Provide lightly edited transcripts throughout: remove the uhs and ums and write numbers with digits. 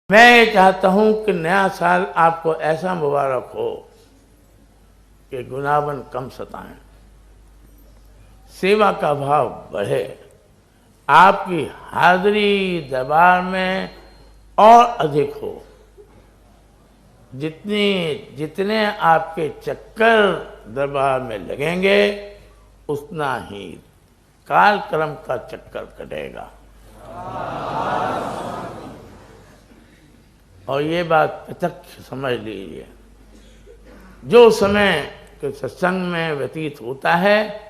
मैं ये चाहता हूं कि नया साल आपको ऐसा मुबारक हो कि गुनाहन कम सताएं, सेवा का भाव बढ़े, आपकी हाजिरी दरबार में और अधिक हो। जितने आपके चक्कर दरबार में लगेंगे उतना ही काल क्रम का चक्कर कटेगा। और ये बात प्रत्यक्ष समझ लीजिए, जो समय के सत्संग में व्यतीत होता है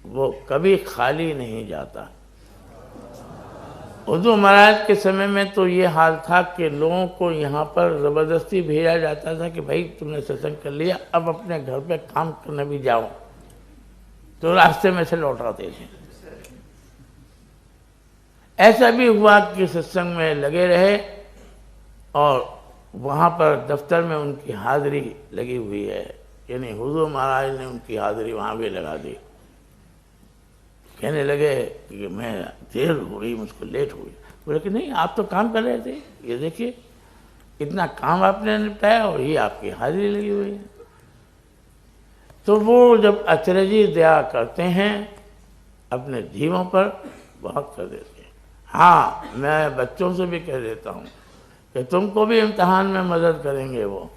वो कभी खाली नहीं जाता। उद्धव महाराज के समय में तो ये हाल था कि लोगों को यहाँ पर ज़बरदस्ती भेजा जाता था कि भाई तुमने सत्संग कर लिया, अब अपने घर पे काम करने भी जाओ, तो रास्ते में से लौटाते थे। ऐसा भी हुआ कि सत्संग में लगे रहे और वहाँ पर दफ्तर में उनकी हाजिरी लगी हुई है, यानी हुजूर महाराज ने उनकी हाजिरी वहाँ भी लगा दी। कहने लगे कि मैं देर हो गई, मुझको लेट हो गई। बोले कि नहीं, आप तो काम कर रहे थे, ये देखिए इतना काम आपने निपटाया और ये आपकी हाजिरी लगी हुई है। तो वो जब अचरजी दया करते हैं अपने जीवों पर, बहुत कर देते हैं। हाँ, मैं बच्चों से भी कह देता हूँ कि तुमको भी इम्तिहान में मदद करेंगे वो,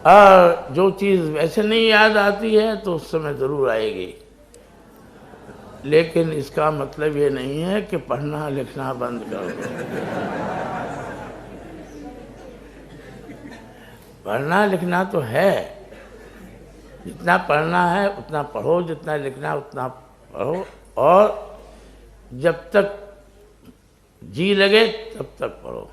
और जो चीज़ वैसे नहीं याद आती है तो उस समय ज़रूर आएगी। लेकिन इसका मतलब ये नहीं है कि पढ़ना लिखना बंद कर दो। पढ़ना लिखना तो है, जितना पढ़ना है उतना पढ़ो, जितना लिखना उतना पढ़ो, और जब तक जी लगे तब तक पढ़ो।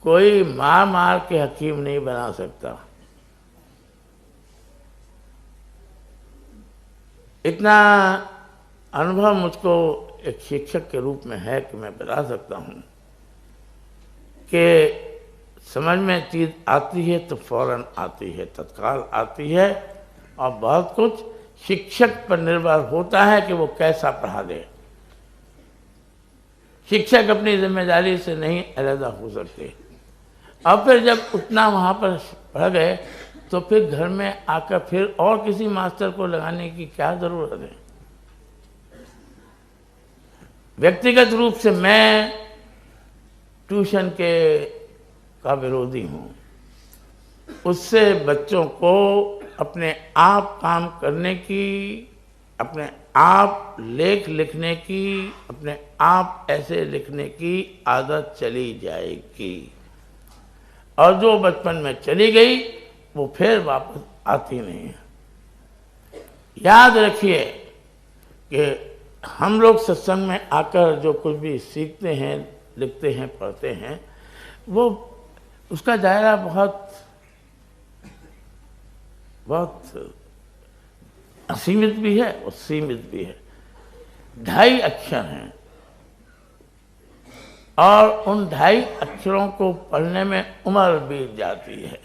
कोई मार मार के हकीम नहीं बना सकता। इतना अनुभव मुझको एक शिक्षक के रूप में है कि मैं बता सकता हूँ कि समझ में चीज़ आती है तो फौरन आती है, तत्काल आती है, और बहुत कुछ शिक्षक पर निर्भर होता है कि वो कैसा पढ़ा दे। शिक्षक अपनी जिम्मेदारी से नहीं अलहदा हो सकते। अब फिर जब उतना वहाँ पर पढ़ गए तो फिर घर में आकर फिर और किसी मास्टर को लगाने की क्या ज़रूरत है। व्यक्तिगत रूप से मैं ट्यूशन का विरोधी हूँ। उससे बच्चों को अपने आप काम करने की, अपने आप लेख लिखने की, अपने आप ऐसे लिखने की आदत चली जाएगी, और जो बचपन में चली गई वो फिर वापस आती नहीं है। याद रखिए कि हम लोग सत्संग में आकर जो कुछ भी सीखते हैं, लिखते हैं, पढ़ते हैं, वो उसका दायरा बहुत असीमित भी है और सीमित भी है। 2.5 अक्षर हैं और उन 2.5 अक्षरों को पढ़ने में उम्र बीत जाती है।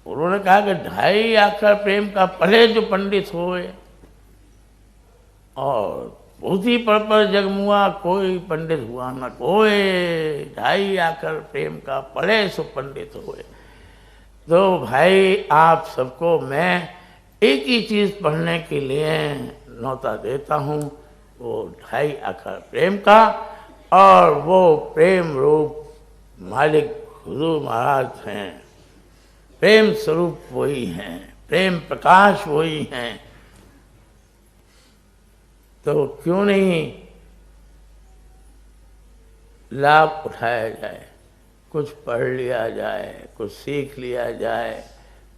उन्होंने कहा कि 2.5 अक्षर प्रेम का पढ़े जो पंडित होए, और पोथी पर जगमुआ कोई पंडित हुआ न कोई, 2.5 अक्षर प्रेम का पढ़े सो पंडित होए। तो भाई आप सबको मैं एक ही चीज़ पढ़ने के लिए न्योता देता हूँ, वो 2.5 अक्षर प्रेम का, और वो प्रेम रूप मालिक हुजूर महाराज हैं, प्रेम स्वरूप वही हैं, प्रेम प्रकाश वही हैं। तो क्यों नहीं लाभ उठाया जाए, कुछ पढ़ लिया जाए, कुछ सीख लिया जाए,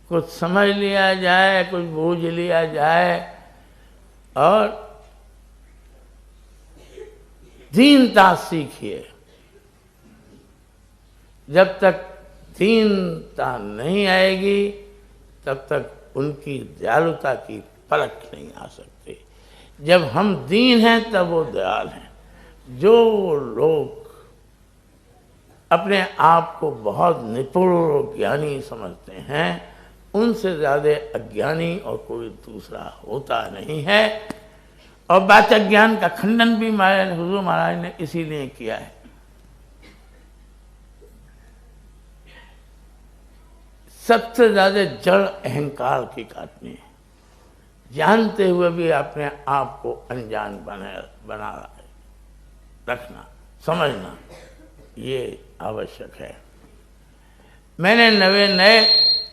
कुछ समझ लिया जाए, कुछ बूझ लिया जाए, और दीनता सीखिए। जब तक दीनता नहीं आएगी तब तक उनकी दयालुता की परख नहीं आ सकती। जब हम दीन हैं तब वो दयाल हैं। जो लोग अपने आप को बहुत निपुण और ज्ञानी समझते हैं उनसे ज़्यादा अज्ञानी और कोई दूसरा होता नहीं है। और वाचक ज्ञान का खंडन भी हुजूर महाराज ने इसीलिए किया है। सबसे ज़्यादा जड़ अहंकार की काटनी है, जानते हुए भी अपने आप को अनजान बना रखना, समझना, ये आवश्यक है। मैंने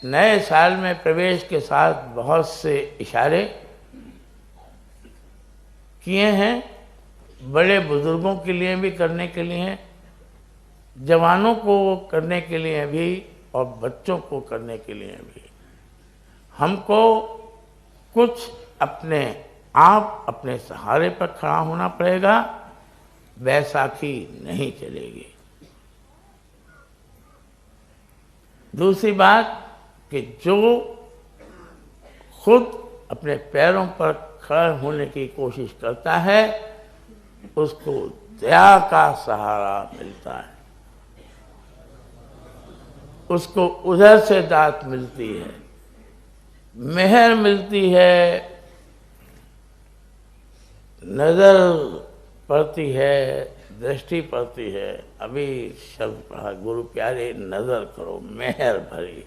नए साल में प्रवेश के साथ बहुत से इशारे किए हैं, बड़े बुजुर्गों के लिए भी करने के लिए हैं, जवानों को करने के लिए भी और बच्चों को करने के लिए भी। हमको कुछ अपने आप अपने सहारे पर खड़ा होना पड़ेगा, बैसाखी नहीं चलेगी। दूसरी बात कि जो खुद अपने पैरों पर खड़े होने की कोशिश करता है उसको दया का सहारा मिलता है, उसको उधर से दात मिलती है, मेहर मिलती है, नजर पड़ती है, दृष्टि पड़ती है। अभी शब्द पढ़ा गुरु प्यारे, नजर करो मेहर भरी,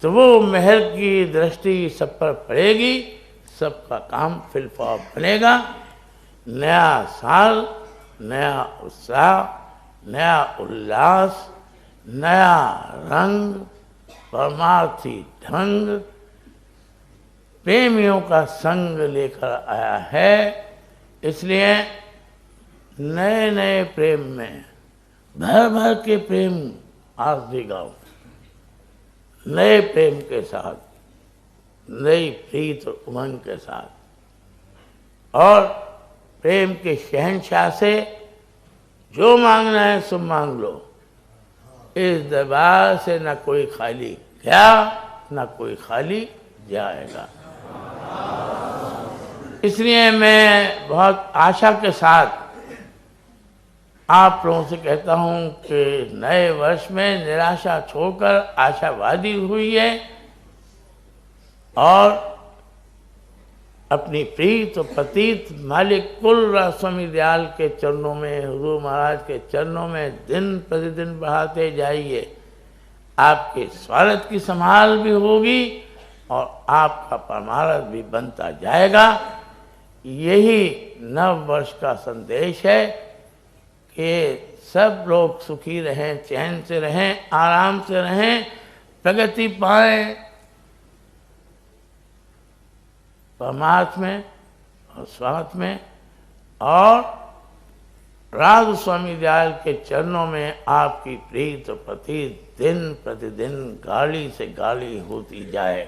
तो वो मेहर की दृष्टि सब पर पड़ेगी, सबका काम फिलफा बनेगा। नया साल, नया उत्साह, नया उल्लास, नया रंग, परमार्थी ढंग, प्रेमियों का संग लेकर आया है। इसलिए नए नए प्रेम में भर भर के प्रेम आज भी गाओ, नए प्रेम के साथ, नई प्रीत और उमंग के साथ, और प्रेम के शहंशाह से जो मांगना है सो मांग लो। इस दरबार से न कोई खाली गया न कोई खाली जाएगा। इसलिए मैं बहुत आशा के साथ आप लोगों से कहता हूं कि नए वर्ष में निराशा छोड़कर आशावादी हुई है और अपनी प्रीत और पतित मालिक कुल स्वामी दयाल के चरणों में, हुजूर महाराज के चरणों में दिन प्रतिदिन बढ़ाते जाइए। आपके स्वार्थ की संभाल भी होगी और आपका परमार्थ भी बनता जाएगा। यही नव वर्ष का संदेश है कि सब लोग सुखी रहें, चैन से रहें, आराम से रहें, प्रगति पाएं परमार्थ में और स्वार्थ में, और राज स्वामी दयाल के चरणों में आपकी प्रीत और प्रतीत दिन प्रतिदिन गाढ़ी से गाढ़ी होती जाए।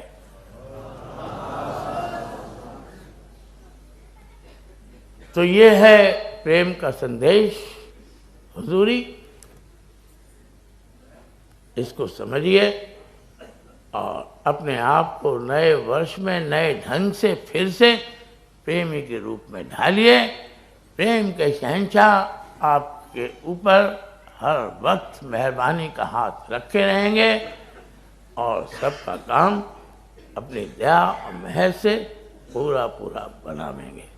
तो ये है प्रेम का संदेश, हुजूरी, इसको समझिए और अपने आप को नए वर्ष में नए ढंग से फिर से प्रेमी के रूप में ढालिए। प्रेम के शहंशाह आपके ऊपर हर वक्त मेहरबानी का हाथ रखे रहेंगे और सबका काम अपनी दया और मेहर से पूरा पूरा बनावेंगे।